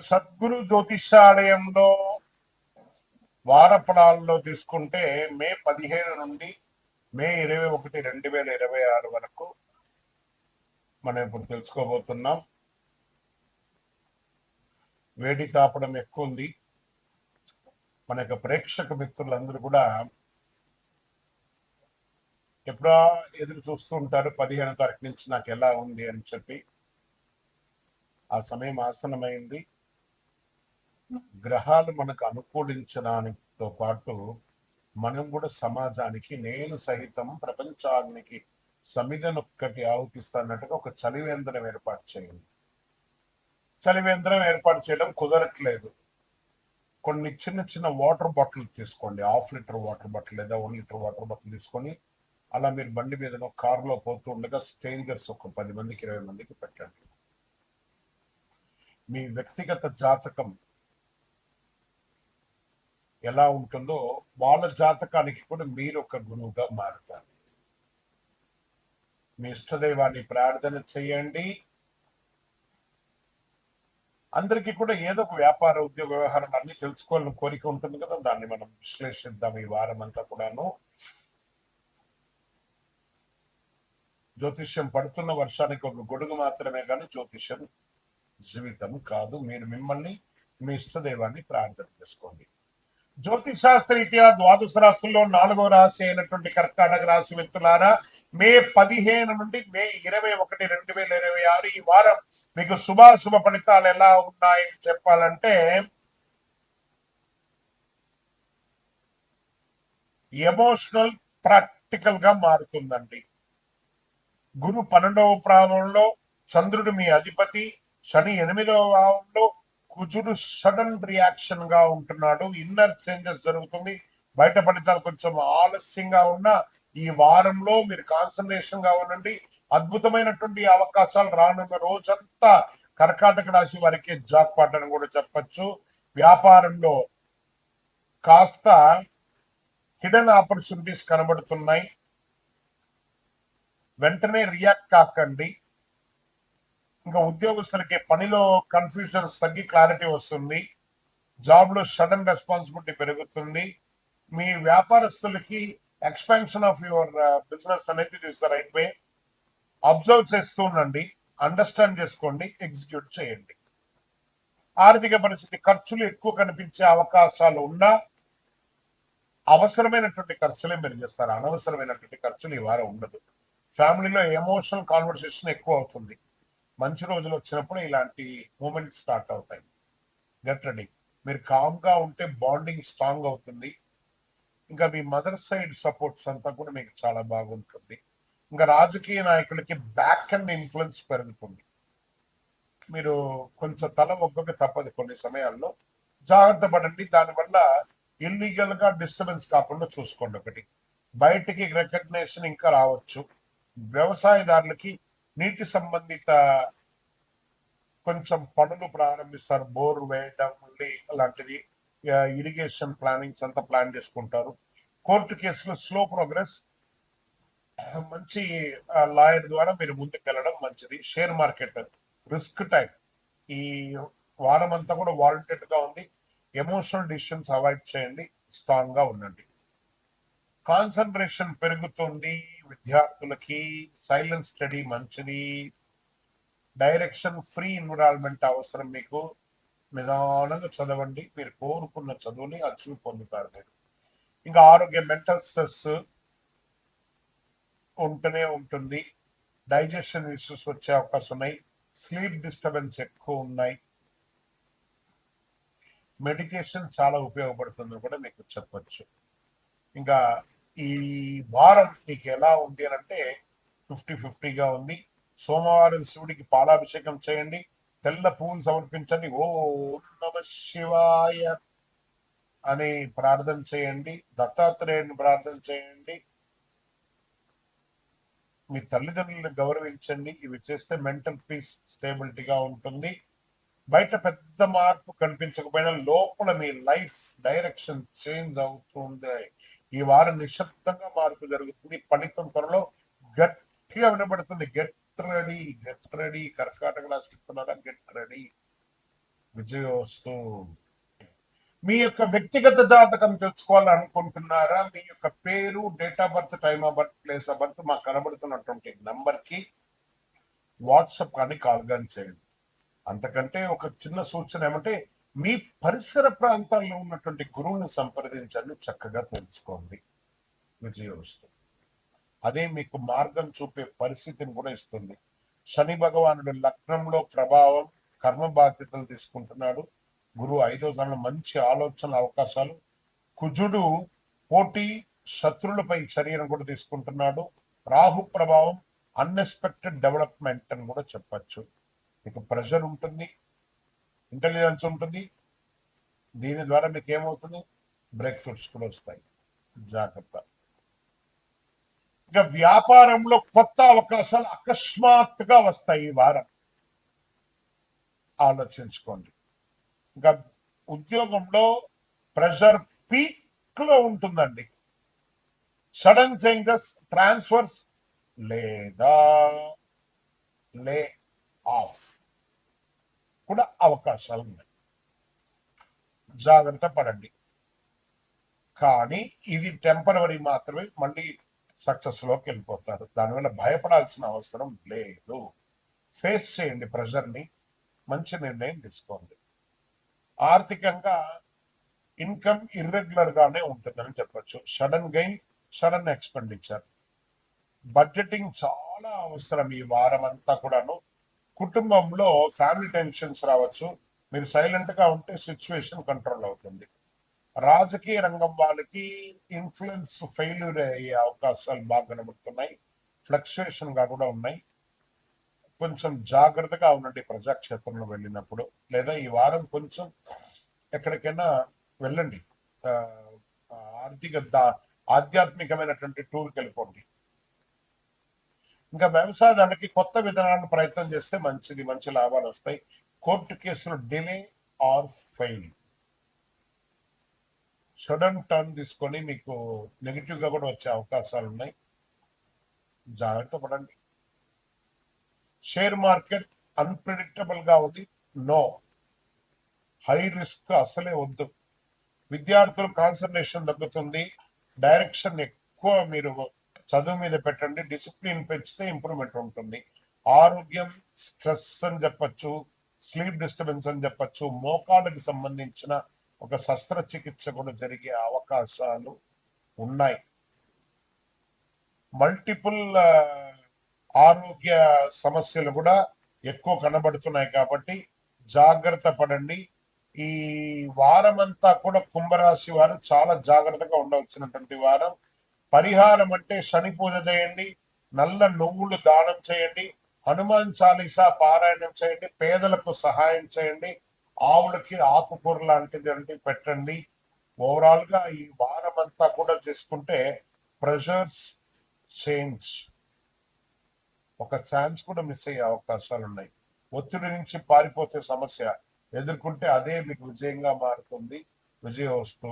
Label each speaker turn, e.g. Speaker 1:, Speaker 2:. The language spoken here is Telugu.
Speaker 1: సద్గురు జ్యోతిషాలయంలో వారఫలాల్లో తీసుకుంటే మే 15 నుండి మే 21, 2026 వరకు మనం ఇప్పుడు తెలుసుకోబోతున్నాం. వేడి తాపడం ఎక్కువ ఉంది. మన యొక్క ప్రేక్షక మిత్రులందరూ కూడా ఎప్పుడో ఎదురు చూస్తూ ఉంటారు 15వ తారీఖు నుంచి నాకు ఎలా ఉంది అని చెప్పి. ఆ సమయం ఆసన్నమైంది. గ్రహాలు మనకు అనుకూలించడానితో పాటు మనం కూడా సమాజానికి నేను సహితం ప్రపంచానికి సమిధనొక్కటి ఆహుతిస్తున్నట్టుగా ఒక చలివేంద్రం ఏర్పాటు చేయండి. చలివేంద్రం ఏర్పాటు చేయడం కుదరట్లేదు. కొన్ని చిన్న చిన్న వాటర్ బాటిల్ తీసుకోండి. 1/2 లీటర్ వాటర్ బాటిల్ లేదా 1 లీటర్ వాటర్ బాటిల్ తీసుకొని అలా మీరు బండి మీదనో కారులో పోతూ ఉండగా స్ట్రేంజర్స్ ఒక 10 మందికి 20 మందికి పెట్టండి. మీ వ్యక్తిగత జాతకం ఎలా ఉంటుందో వాళ్ళ జాతకానికి కూడా మీరు ఒక గురువుగా మారుతారు. మీ ఇష్టదైవాన్ని ప్రార్థన చేయండి. అందరికీ కూడా ఏదో ఒక వ్యాపార ఉద్యోగ వ్యవహారాలు అన్ని తెలుసుకోవాలని కోరిక ఉంటుంది కదా, దాన్ని మనం విశ్లేషిద్దాం ఈ వారం అంతా కూడాను. జ్యోతిష్యం పడుతున్న వర్షానికి ఒక గొడుగు మాత్రమే కానీ జ్యోతిష్యం జీవితం కాదు. మీరు మిమ్మల్ని మీ ఇష్టదైవాన్ని ప్రార్థన చేసుకోండి. జ్యోతిశాస్త్రరీత్యా ద్వాదశ రాశుల్లో 4వ రాశి అయినటువంటి కర్కాటక రాశి మిత్రులారా, మే 15 నుండి మే 21, 2026 ఈ వారం మీకు శుభాశుభ ఫలితాలు ఎలా ఉన్నాయని చెప్పాలంటే, ఎమోషనల్ ప్రాక్టికల్ గా మారుతుందండి. గురు 12వ భావంలో, చంద్రుడు మీ అధిపతి, శని 8వ భావంలో, కుజుడు సడన్ రియాక్షన్ గా ఉంటున్నాడు. ఇన్నర్ చేంజెస్ జరుగుతుంది. బయట ఫలితాలు కొంచెం ఆలస్యంగా ఉన్నా ఈ వారంలో మీరు కాన్సన్ట్రేషన్ గా ఉండండి. అద్భుతమైనటువంటి అవకాశాలు రానున్న రోజంతా కర్కాటక రాశి వారికి జాక్ పాట్ అని కూడా చెప్పచ్చు. వ్యాపారంలో కాస్త హిడెన్ ఆపర్చునిటీస్ కనబడుతున్నాయి. వెంటనే రియాక్ట్ కాకండి. ఇంకా ఉద్యోగస్తులకి పనిలో కన్ఫ్యూజన్స్ తగ్గి క్లారిటీ వస్తుంది. జాబ్ లో సడన్ రెస్పాన్సిబిలిటీ పెరుగుతుంది. మీ వ్యాపారస్తులకి ఎక్స్పాన్షన్ ఆఫ్ యువర్ బిజినెస్ అనేది is the right way. Observe చేస్తూ ఉండండి, అండర్స్టాండ్ చేసుకోండి, ఎగ్జిక్యూట్ చేయండి. ఆర్థిక పరిస్థితి ఖర్చులు ఎక్కువ కనిపించే అవకాశాలు ఉన్నా అవసరమైనటువంటి ఖర్చులే మీరు చేస్తారు. అనవసరమైనటువంటి ఖర్చులు ఈ వారం ఉండదు. ఫ్యామిలీలో ఎమోషనల్ కాన్వర్సేషన్ ఎక్కువ అవుతుంది. మంచి రోజులు వచ్చినప్పుడు ఇలాంటి మూమెంట్స్ స్టార్ట్ అవుతాయి. Get ready. మీరు కామ్ గా ఉంటే బాండింగ్ స్ట్రాంగ్ అవుతుంది. ఇంకా మీ మదర్ సైడ్ సపోర్ట్స్ అంతా కూడా మీకు చాలా బాగుంటుంది. ఇంకా రాజకీయ నాయకులకి బ్యాక్ అండ్ ఇన్ఫ్లుయెన్స్ పెరుగుతుంది. మీరు కొంచెం తల ఒగ్గక తప్పదు కొన్ని సమయాల్లో. జాగ్రత్త పడండి. దానివల్ల ఇల్లీగల్ గా డిస్టర్బెన్స్ కాకుండా చూసుకోండి. ఒకటి, బయటికి రికగ్నేషన్ ఇంకా రావచ్చు. వ్యవసాయదారులకి నీటి సంబంధిత కొంచెం పనులు ప్రారంభిస్తారు. బోర్ వేయడం అలాంటిది, ఇరిగేషన్ ప్లానింగ్స్ అంతా ప్లాన్ చేసుకుంటారు. కోర్టు కేసులో స్లో ప్రోగ్రెస్. మంచి లాయర్ ద్వారా మీరు ముందుకు వెళ్ళడం మంచిది. Share market risk time. ఈ వారం అంతా కూడా వాలంటెడ్ గా ఉంది. ఎమోషనల్ డిసిషన్స్ అవాయిడ్ చేయండి. స్ట్రాంగ్ గా ఉండండి. కాన్సన్ట్రేషన్ పెరుగుతుంది విద్యార్థులకి. సైలెంట్ స్టడీ మంచిది. డైరెక్షన్ ఫ్రీ ఎన్విరాన్మెంట్ అవసరం మీకు. నిదానంగా చదవండి. మీరు కోరుకున్న చదువుని అచీవ్ పొందుతారు మీరు. ఇంకా ఆరోగ్య మెంటల్ స్ట్రెస్ ఉంటూనే ఉంటుంది. డైజెషన్ ఇష్యూస్ వచ్చే అవకాశం ఉన్నాయి. స్లీప్ డిస్టర్బెన్స్ ఎక్కువ ఉన్నాయి. మెడిటేషన్ చాలా ఉపయోగపడుతుంది కూడా మీకు చెప్పచ్చు. ఇంకా ఈ వారం మీకు ఎలా ఉంది అని అంటే 50-50గా ఉంది. సోమవారం శివుడికి పాలాభిషేకం చేయండి. తెల్ల పువ్వులు సమర్పించండి. ఓం నమ శివాయ అని ప్రార్థన చేయండి. దత్తాత్రేయుని ప్రార్థన చేయండి. మీ తల్లిదండ్రులను గౌరవించండి. ఇవి చేస్తే మెంటల్ పీస్ స్టేబిలిటీగా ఉంటుంది. బయట పెద్ద మార్పు కనిపించకపోయినా లోపల మీ లైఫ్ డైరెక్షన్ చేంజ్ అవుతుంది. ఈ వారం నిశ్శబ్దంగా మార్పు జరుగుతుంది. ఫలితం త్వరలో గట్టిగా వినబడుతుంది. Get ready, get ready. కర్కాటక రాశి గెట్ రెడీ. విజయోస్తు. మీ యొక్క వ్యక్తిగత జాతకం తెలుసుకోవాలనుకుంటున్నారా? మీ యొక్క పేరు, date of birth, time of birth, place of birth మాకు కనబడుతున్నటువంటి నంబర్ కి వాట్సాప్ కానీ కాల్ కానీ చేయండి. అంతకంటే ఒక చిన్న సూచన ఏమంటే, మీ పరిసర ప్రాంతాల్లో ఉన్నటువంటి గురువుని సంప్రదించండి, చక్కగా తెలుసుకోండి. విజయోస్తు. అదే మీకు మార్గం చూపే పరిస్థితిని కూడా ఇస్తుంది. శని భగవానుడు లగ్నంలో ప్రభావం, కర్మ బాధ్యతలు తీసుకుంటున్నాడు. గురువు 5వ స్థానంలో మంచి ఆలోచన అవకాశాలు. కుజుడు పోటీ, శత్రులపై చర్యను కూడా తీసుకుంటున్నాడు. రాహు ప్రభావం, అన్ఎక్స్పెక్టెడ్ డెవలప్మెంట్ అని కూడా చెప్పచ్చు. మీకు ప్రెషర్ ఉంటుంది, ఇంటెలిజెన్స్ ఉంటుంది. దీని ద్వారా మీకు ఏమవుతుంది? బ్రేక్ త్రూస్ కూడా వస్తాయి. జాగ్రత్త. ఇక వ్యాపారంలో కొత్త అవకాశాలు అకస్మాత్తుగా వస్తాయి ఈ వారం, ఆలోచించుకోండి. ఇంకా ఉద్యోగంలో ప్రెషర్ పీక్ లో ఉంటుందండి. సడన్ చేంజెస్, ట్రాన్స్ఫర్స్ లేదా లే ఆఫ్ కూడా అవకాశాలు ఉన్నాయి. జాగ్రత్త పడండి. కానీ ఇది టెంపరవరీ మాత్రమే, మళ్ళీ సక్సెస్ లోకి వెళ్ళిపోతారు. దానివల్ల భయపడాల్సిన అవసరం లేదు. ఫేస్ చేయండి ప్రెషర్ని, మంచి నిర్ణయం తీసుకోండి. ఆర్థికంగా ఇన్కమ్ ఇర్రెగ్యులర్ గానే ఉంటుందని చెప్పొచ్చు. Sudden gain, sudden expenditure. Budgeting చాలా అవసరం ఈ వారం అంతా కూడాను. కుటుంబంలో ఫ్యామిలీ టెన్షన్స్ రావచ్చు. మీరు సైలెంట్ గా ఉంటే సిచ్యువేషన్ కంట్రోల్ అవుతుంది. రాజకీయ రంగం వాళ్ళకి ఇన్ఫ్లుయెన్స్ ఫెయిల్యూర్ అయ్యే అవకాశాలు బాగా కనబడుతున్నాయి. ఫ్లక్చుయేషన్ గా కూడా ఉన్నాయి. కొంచెం జాగ్రత్తగా ఉండండి ప్రజాక్షేత్రంలో వెళ్ళినప్పుడు, లేదా ఈ వారం కొంచెం ఎక్కడికైనా వెళ్ళండి. ఆధ్యాత్మికమైనటువంటి టూర్కి వెళ్ళిపోండి. ఇంకా వ్యవసాయానికి కొత్త విధానాలను ప్రయత్నం చేస్తే మంచిది, మంచి లాభాలు వస్తాయి. కోర్టు కేసులు delay or fail. Sudden turn తీసుకొని మీకు నెగిటివ్ గా కూడా వచ్చే అవకాశాలు ఉన్నాయి. జాగ్రత్త పడండి. షేర్ మార్కెట్ అన్ప్రెడిక్టబుల్ గా ఉంది. నో, హై రిస్క్ అసలే వద్దు. విద్యార్థులు కాన్సన్ట్రేషన్ తగ్గుతుంది. డైరెక్షన్ ఎక్కువ మీరు చదువు మీద పెట్టండి. డిసిప్లిన్ పెంచితే ఇంప్రూవ్మెంట్ ఉంటుంది. ఆరోగ్యం స్ట్రెస్ అని చెప్పచ్చు, స్లీప్ డిస్టర్బెన్స్ అని చెప్పచ్చు. మోకాళ్ళకి సంబంధించిన ఒక శస్త్రచికిత్స కూడా జరిగే అవకాశాలు ఉన్నాయి. మల్టిపుల్ ఆరోగ్య సమస్యలు కూడా ఎక్కువ కనబడుతున్నాయి కాబట్టి జాగ్రత్త పడండి. ఈ వారం అంతా కూడా కుంభరాశి వారు చాలా జాగ్రత్తగా ఉండవలసినటువంటి వారం. పరిహారం అంటే శని పూజ చేయండి, నల్ల నువ్వులు దానం చేయండి, హనుమాన్ చాలీసా పారాయణం చేయండి, పేదలకు సహాయం చేయండి, ఆవులకి ఆకుకూర లాంటిది పెట్టండి. ఓవరాల్ గా ఈ వారం అంతా కూడా చేసుకుంటే ప్రెషర్స్ చేంజ్, ఒక ఛాన్స్ కూడా మిస్ అయ్యే అవకాశాలు ఉన్నాయి. ఒత్తిడి నుంచి పారిపోతే సమస్య, ఎదుర్కొంటే అదే మీకు విజయంగా మారుతుంది. విజయోస్తు.